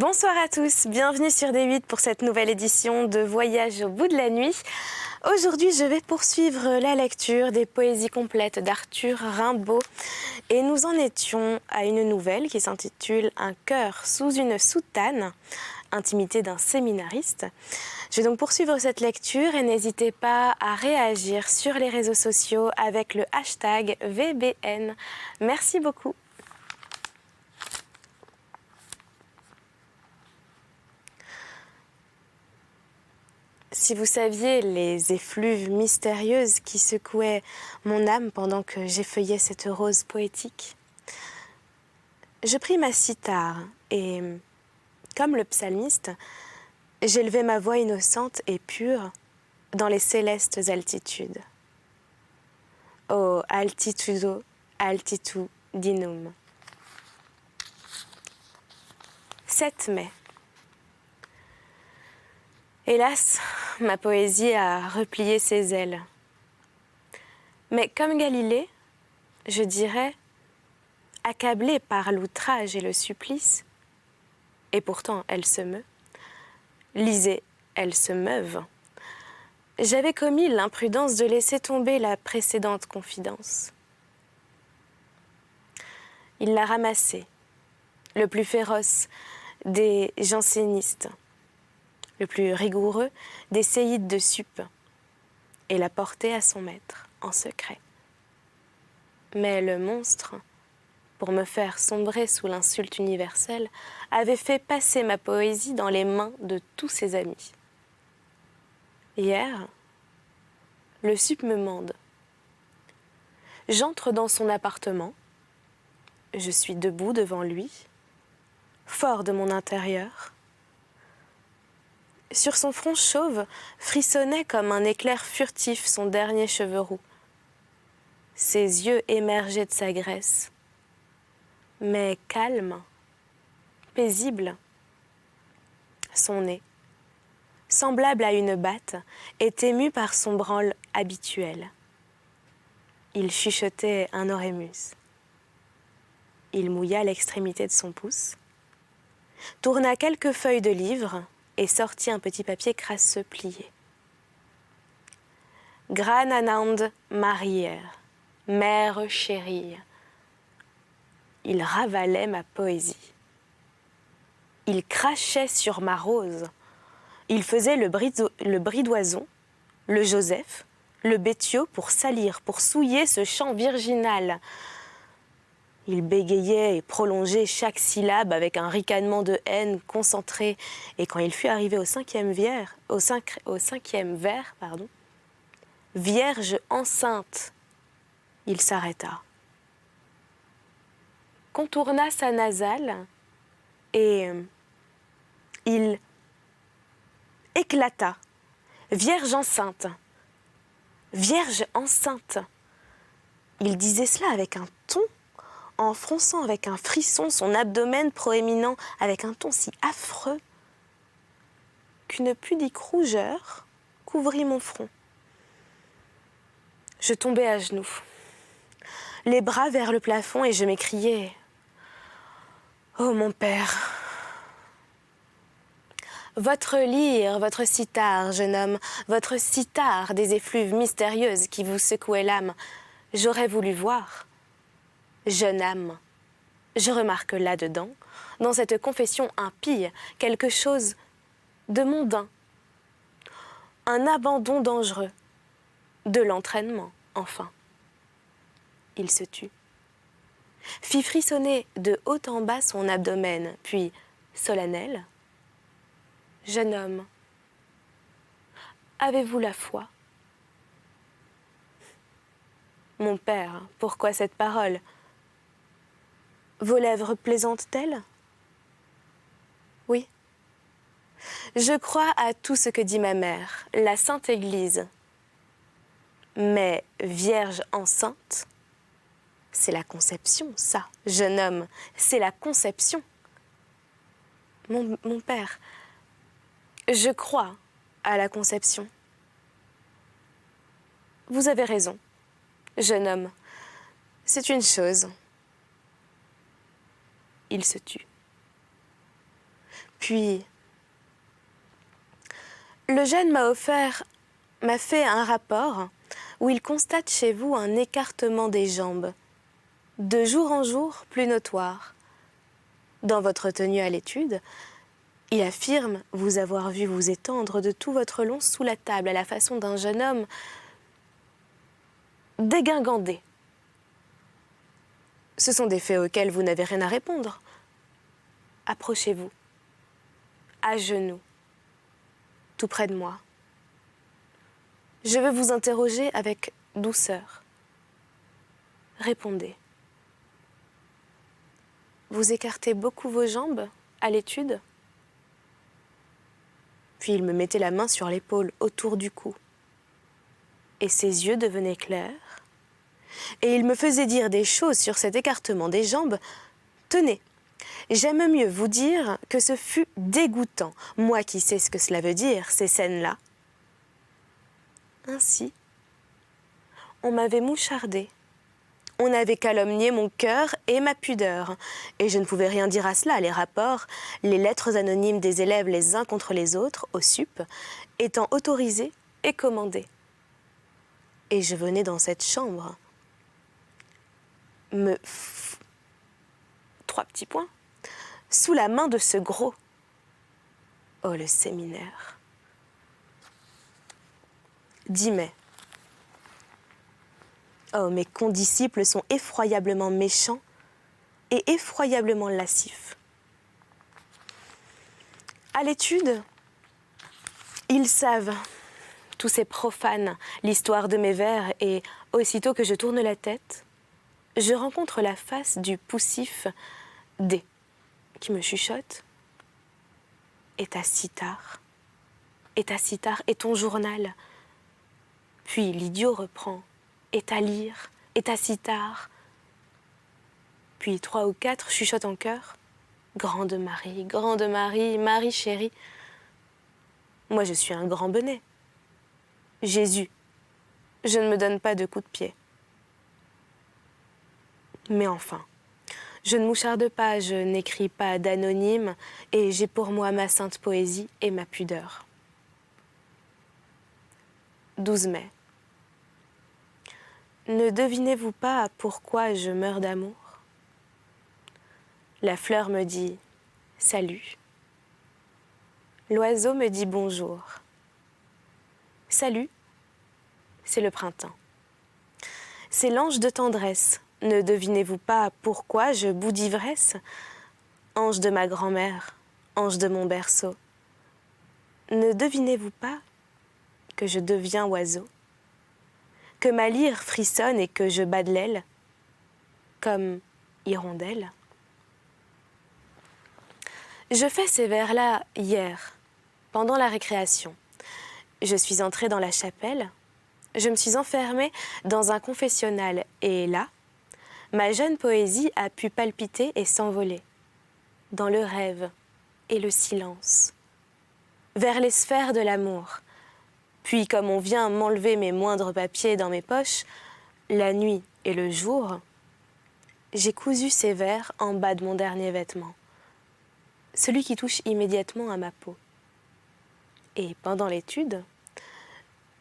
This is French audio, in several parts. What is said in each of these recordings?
Bonsoir à tous, bienvenue sur D8 pour cette nouvelle édition de Voyage au bout de la nuit. Aujourd'hui, je vais poursuivre la lecture des poésies complètes d'Arthur Rimbaud et nous en étions à une nouvelle qui s'intitule « Un cœur sous une soutane », intimité d'un séminariste. Je vais donc poursuivre cette lecture et n'hésitez pas à réagir sur les réseaux sociaux avec le hashtag VBN. Merci beaucoup. Si vous saviez les effluves mystérieuses qui secouaient mon âme pendant que j'effeuillais cette rose poétique, je pris ma cithare et, comme le psalmiste, j'élevai ma voix innocente et pure dans les célestes altitudes. O altitudo altitudinum. 7 mai. Hélas, ma poésie a replié ses ailes. Mais comme Galilée, je dirais, accablée par l'outrage et le supplice, et pourtant elle se meut, lisez, elle se meuve, j'avais commis l'imprudence de laisser tomber la précédente confidence. Il l'a ramassée, le plus féroce des jansénistes, le plus rigoureux des séides de Supe, et l'a porté à son maître, en secret. Mais le monstre, pour me faire sombrer sous l'insulte universelle, avait fait passer ma poésie dans les mains de tous ses amis. Hier, le Supe me mande. J'entre dans son appartement, je suis debout devant lui, fort de mon intérieur. Sur son front chauve frissonnait comme un éclair furtif son dernier cheveu roux. Ses yeux émergeaient de sa graisse, mais calme, paisible. Son nez, semblable à une batte, est ému par son branle habituel. Il chuchotait un orémus. Il mouilla l'extrémité de son pouce, tourna quelques feuilles de livre et sortit un petit papier crasseux plié. Grananand Marière, mère chérie. Il ravalait ma poésie. Il crachait sur ma rose. Il faisait le bridoison, le Joseph, le Béthiot pour salir, pour souiller ce chant virginal. Il bégayait et prolongeait chaque syllabe avec un ricanement de haine concentré. Et quand il fut arrivé au cinquième vers, Vierge enceinte, il s'arrêta, contourna sa nasale et il éclata. Vierge enceinte, Vierge enceinte. Il disait cela avec un ton, en fronçant avec un frisson son abdomen proéminent avec un ton si affreux qu'une pudique rougeur couvrit mon front. Je tombai à genoux, les bras vers le plafond et je m'écriai « Oh mon père !» Votre lyre, votre cithare, jeune homme, votre cithare des effluves mystérieuses qui vous secouaient l'âme, j'aurais voulu voir. Jeune âme, je remarque là-dedans, dans cette confession impie, quelque chose de mondain, un abandon dangereux, de l'entraînement, enfin. Il se tut, fit frissonner de haut en bas son abdomen, puis, solennel, « Jeune homme, avez-vous la foi ?» Mon père, pourquoi cette parole ? Vos lèvres plaisantent-elles ? Oui. Je crois à tout ce que dit ma mère, la Sainte Église. Mais Vierge enceinte, c'est la conception, ça, jeune homme, c'est la conception. Mon père, je crois à la conception. Vous avez raison, jeune homme, c'est une chose. Il se tut. Puis, le jeune m'a fait un rapport où il constate chez vous un écartement des jambes, de jour en jour plus notoire. Dans votre tenue à l'étude, il affirme vous avoir vu vous étendre de tout votre long sous la table à la façon d'un jeune homme dégingandé. Ce sont des faits auxquels vous n'avez rien à répondre. Approchez-vous, à genoux, tout près de moi. Je veux vous interroger avec douceur. Répondez. Vous écartez beaucoup vos jambes à l'étude? Puis il me mettait la main sur l'épaule, autour du cou. Et ses yeux devenaient clairs. Et il me faisait dire des choses sur cet écartement des jambes. Tenez, j'aime mieux vous dire que ce fut dégoûtant, moi qui sais ce que cela veut dire, ces scènes-là. Ainsi, on m'avait mouchardé. On avait calomnié mon cœur et ma pudeur. Et je ne pouvais rien dire à cela, les rapports, les lettres anonymes des élèves les uns contre les autres, au sup, étant autorisés et commandés. Et je venais dans cette chambre trois petits points, sous la main de ce gros. Oh, le séminaire. 10 mai. Oh, mes condisciples sont effroyablement méchants et effroyablement lascifs. À l'étude, ils savent, tous ces profanes, l'histoire de mes vers, et aussitôt que je tourne la tête, je rencontre la face du poussif D, qui me chuchote. Et ta cithare, et ton journal. Puis l'idiot reprend. Et ta lyre, et ta cithare. Puis 3 ou 4 chuchotent en chœur. Grande Marie, Marie chérie. Moi je suis un grand bonnet. Jésus, je ne me donne pas de coups de pied. Mais enfin, je ne moucharde pas, je n'écris pas d'anonyme, et j'ai pour moi ma sainte poésie et ma pudeur. 12 mai. Ne devinez-vous pas pourquoi je meurs d'amour? La fleur me dit « Salut ». L'oiseau me dit « Bonjour ». Salut, c'est le printemps. C'est l'ange de tendresse. Ne devinez-vous pas pourquoi je bout d'ivresse? Ange de ma grand-mère, ange de mon berceau. Ne devinez-vous pas que je deviens oiseau? Que ma lyre frissonne et que je bats de l'aile, comme hirondelle. Je fais ces vers-là hier, pendant la récréation. Je suis entrée dans la chapelle, je me suis enfermée dans un confessionnal, et là, ma jeune poésie a pu palpiter et s'envoler, dans le rêve et le silence, vers les sphères de l'amour. Puis, comme on vient m'enlever mes moindres papiers dans mes poches, la nuit et le jour, j'ai cousu ces vers en bas de mon dernier vêtement, celui qui touche immédiatement à ma peau. Et pendant l'étude,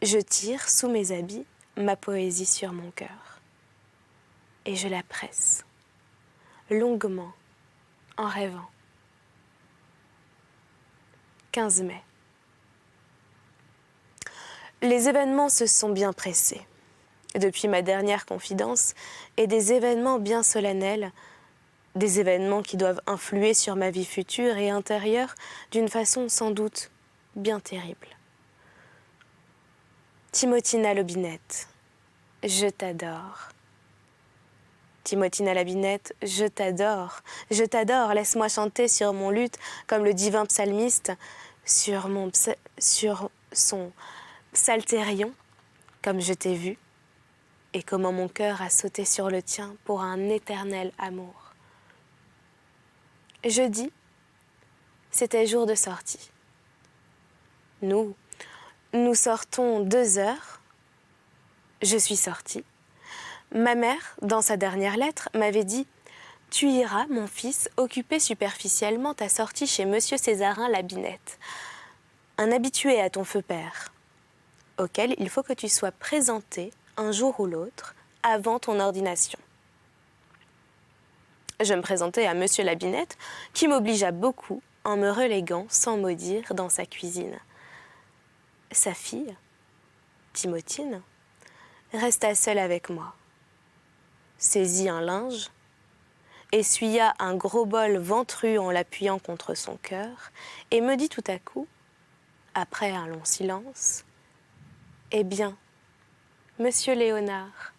je tire sous mes habits ma poésie sur mon cœur. Et je la presse, longuement, en rêvant. 15 mai. Les événements se sont bien pressés. Depuis ma dernière confidence, et des événements bien solennels, des événements qui doivent influer sur ma vie future et intérieure d'une façon sans doute bien terrible. Timothina Lobinette, je t'adore. Timothina Lobinette, je t'adore, laisse-moi chanter sur mon luth comme le divin psalmiste, sur son psaltérion, comme je t'ai vu, et comment mon cœur a sauté sur le tien pour un éternel amour. Jeudi, c'était jour de sortie. Nous sortons 2 heures. Je suis sortie. Ma mère, dans sa dernière lettre, m'avait dit « Tu iras, mon fils, occuper superficiellement ta sortie chez Monsieur Césarin la Binette, un habitué à ton feu père, auquel il faut que tu sois présenté un jour ou l'autre avant ton ordination. Je me présentai à Monsieur la Binette, qui m'obligea beaucoup en me reléguant sans mot dire dans sa cuisine. Sa fille, Timotine, resta seule avec moi, saisit un linge, essuya un gros bol ventru en l'appuyant contre son cœur et me dit tout à coup, après un long silence, « Eh bien, Monsieur Léonard ?»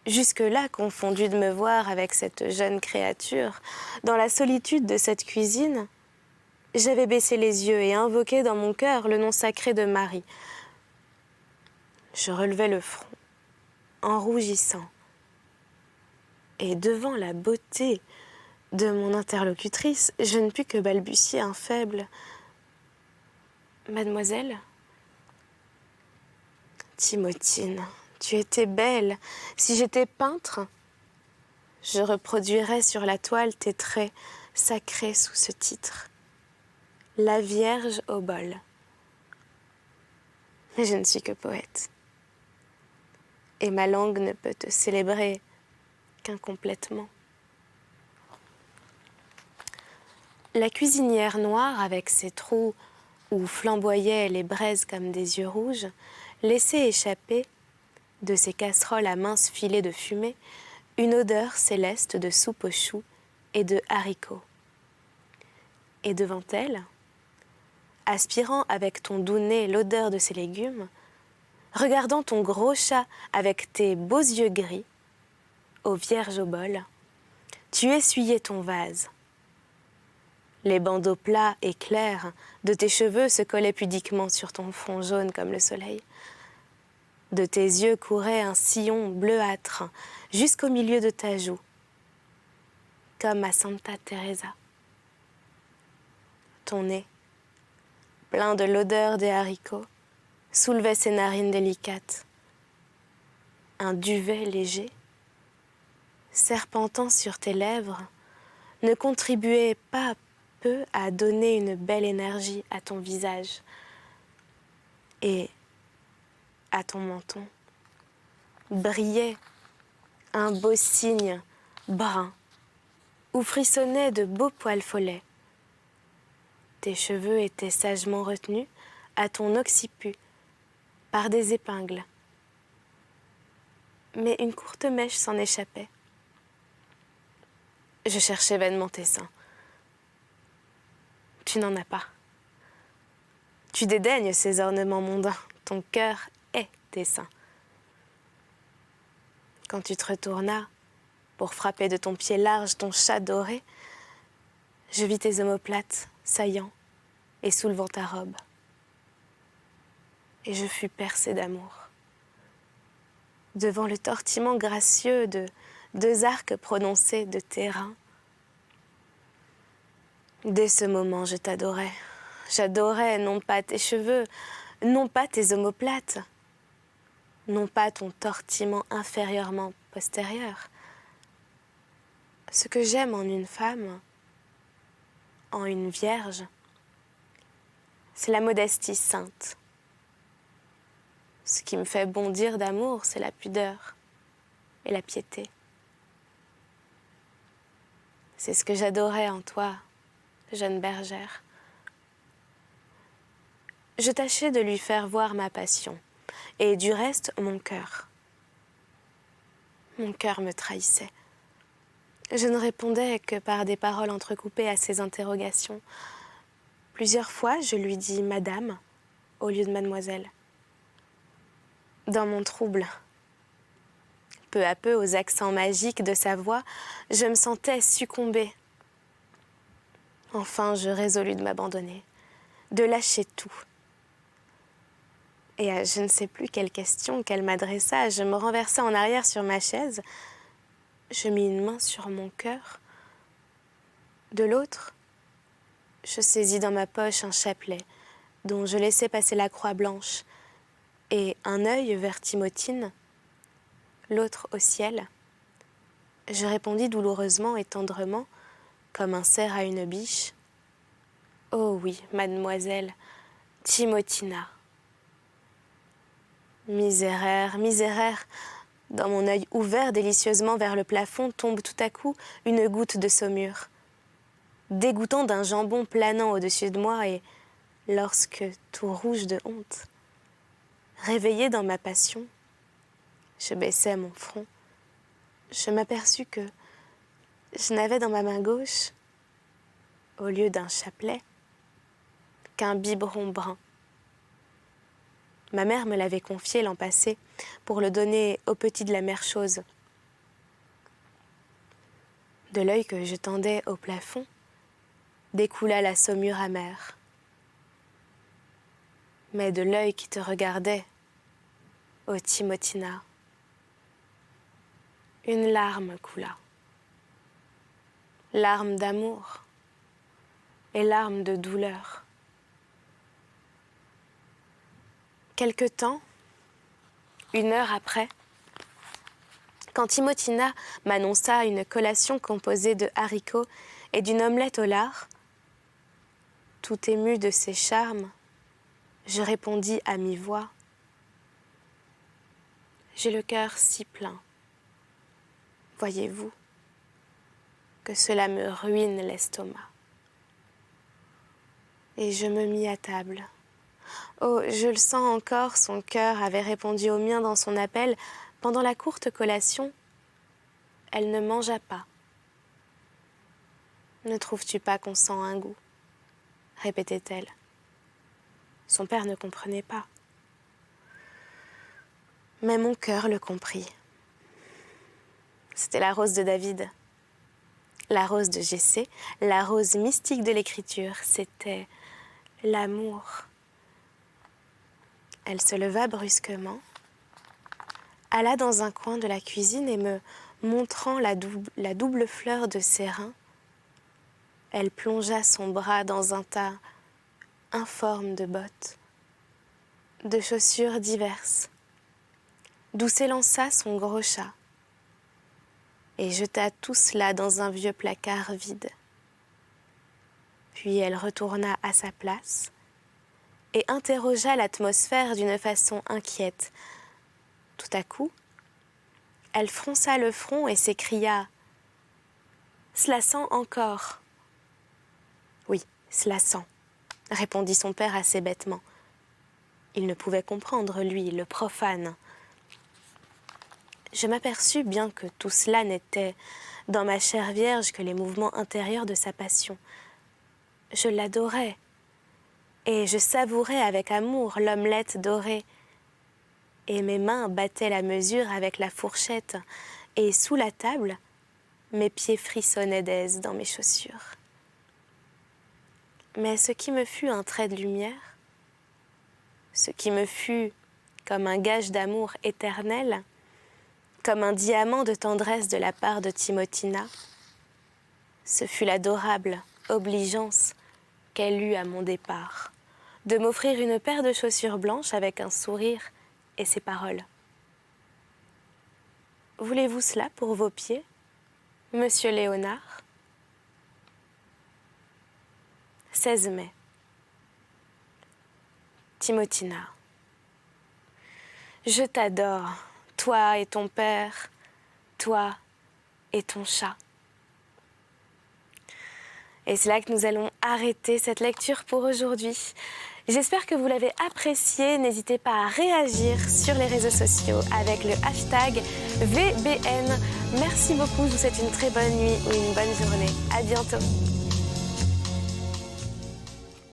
Jusque-là, confondu de me voir avec cette jeune créature, dans la solitude de cette cuisine, j'avais baissé les yeux et invoqué dans mon cœur le nom sacré de Marie. Je relevai le front, en rougissant, et devant la beauté de mon interlocutrice, je ne pus que balbutier un faible « Mademoiselle ?» Timotine, tu étais belle. Si j'étais peintre, je reproduirais sur la toile tes traits sacrés sous ce titre. La Vierge au bol. Mais je ne suis que poète. Et ma langue ne peut te célébrer qu'incomplètement. La cuisinière noire, avec ses trous où flamboyaient les braises comme des yeux rouges, laissait échapper, de ses casseroles à minces filets de fumée, une odeur céleste de soupe aux choux et de haricots. Et devant elle, aspirant avec ton doux nez l'odeur de ces légumes, regardant ton gros chat avec tes beaux yeux gris, ô Vierge au bol, tu essuyais ton vase. Les bandeaux plats et clairs de tes cheveux se collaient pudiquement sur ton front jaune comme le soleil. De tes yeux courait un sillon bleuâtre jusqu'au milieu de ta joue, comme à Santa Teresa. Ton nez, plein de l'odeur des haricots, soulevait ses narines délicates. Un duvet léger, serpentant sur tes lèvres, ne contribuait pas peu à donner une belle énergie à ton visage et à ton menton. Brillait un beau cygne brun où frissonnaient de beaux poils follets. Tes cheveux étaient sagement retenus à ton occiput par des épingles, mais une courte mèche s'en échappait. Je cherchais vainement tes seins. Tu n'en as pas. Tu dédaignes ces ornements mondains. Ton cœur est tes seins. Quand tu te retournas pour frapper de ton pied large ton chat doré, je vis tes omoplates saillants et soulevant ta robe. Et je fus percée d'amour. Devant le tortillement gracieux de deux arcs prononcés de tes reins, dès ce moment, je t'adorais. J'adorais non pas tes cheveux, non pas tes omoplates, non pas ton tortillement inférieurement postérieur. Ce que j'aime en une femme, en une vierge, c'est la modestie sainte. Ce qui me fait bondir d'amour, c'est la pudeur et la piété. C'est ce que j'adorais en toi, jeune bergère. Je tâchais de lui faire voir ma passion, et du reste mon cœur. Mon cœur me trahissait. Je ne répondais que par des paroles entrecoupées à ses interrogations. Plusieurs fois, je lui dis « Madame » au lieu de « Mademoiselle ». Dans mon trouble, peu à peu aux accents magiques de sa voix, je me sentais succomber. Enfin, je résolus de m'abandonner, de lâcher tout. Et à je ne sais plus quelle question qu'elle m'adressa, je me renversai en arrière sur ma chaise, je mis une main sur mon cœur. De l'autre, je saisis dans ma poche un chapelet dont je laissais passer la croix blanche et un œil vers Timotine, l'autre au ciel, Je répondis douloureusement et tendrement, comme un cerf à une biche. « Oh oui, mademoiselle, Timotina. » Miséraire, miséraire, dans mon œil ouvert délicieusement vers le plafond tombe tout à coup une goutte de saumure, dégoûtant d'un jambon planant au-dessus de moi et, lorsque, tout rouge de honte, réveillée dans ma passion, je baissai mon front, je m'aperçus que je n'avais dans ma main gauche, au lieu d'un chapelet, qu'un biberon brun. Ma mère me l'avait confié l'an passé pour le donner au petit de la mère chose. De l'œil que je tendais au plafond découla la saumure amère. Mais de l'œil qui te regardait, ô Timotina, une larme coula. Larme d'amour et larme de douleur. Quelque temps, 1 heure après, quand Timotina m'annonça une collation composée de haricots et d'une omelette au lard, tout ému de ses charmes, je répondis à mi-voix : « J'ai le cœur si plein, voyez-vous, que cela me ruine l'estomac. » Et je me mis à table. Oh, je le sens encore, son cœur avait répondu au mien dans son appel. Pendant la courte collation, elle ne mangea pas. « Ne trouves-tu pas qu'on sent un goût ?» répétait-elle. Son père ne comprenait pas. Mais mon cœur le comprit. C'était la rose de David, la rose de Jessé, la rose mystique de l'écriture. C'était l'amour. Elle se leva brusquement, alla dans un coin de la cuisine et me montrant la double fleur de ses reins, elle plongea son bras dans un tas informe de bottes, de chaussures diverses, d'où s'élança son gros chat, et jeta tout cela dans un vieux placard vide. Puis elle retourna à sa place et interrogea l'atmosphère d'une façon inquiète. Tout à coup, elle fronça le front et s'écria : « Cela sent encore !»« Oui, cela sent », répondit son père assez bêtement. Il ne pouvait comprendre, lui, le profane. Je m'aperçus bien que tout cela n'était dans ma chair vierge que les mouvements intérieurs de sa passion. Je l'adorais, et je savourais avec amour l'omelette dorée, et mes mains battaient la mesure avec la fourchette, et sous la table, mes pieds frissonnaient d'aise dans mes chaussures. Mais ce qui me fut un trait de lumière, ce qui me fut comme un gage d'amour éternel, comme un diamant de tendresse de la part de Timotina, ce fut l'adorable obligeance qu'elle eut à mon départ, de m'offrir une paire de chaussures blanches avec un sourire et ces paroles. « Voulez-vous cela pour vos pieds, Monsieur Léonard ?» 16 mai. Timotina. Je t'adore, toi et ton père, toi et ton chat. Et c'est là que nous allons arrêter cette lecture pour aujourd'hui. J'espère que vous l'avez apprécié. N'hésitez pas à réagir sur les réseaux sociaux avec le hashtag VBN. Merci beaucoup, je vous souhaite une très bonne nuit ou une bonne journée. À bientôt.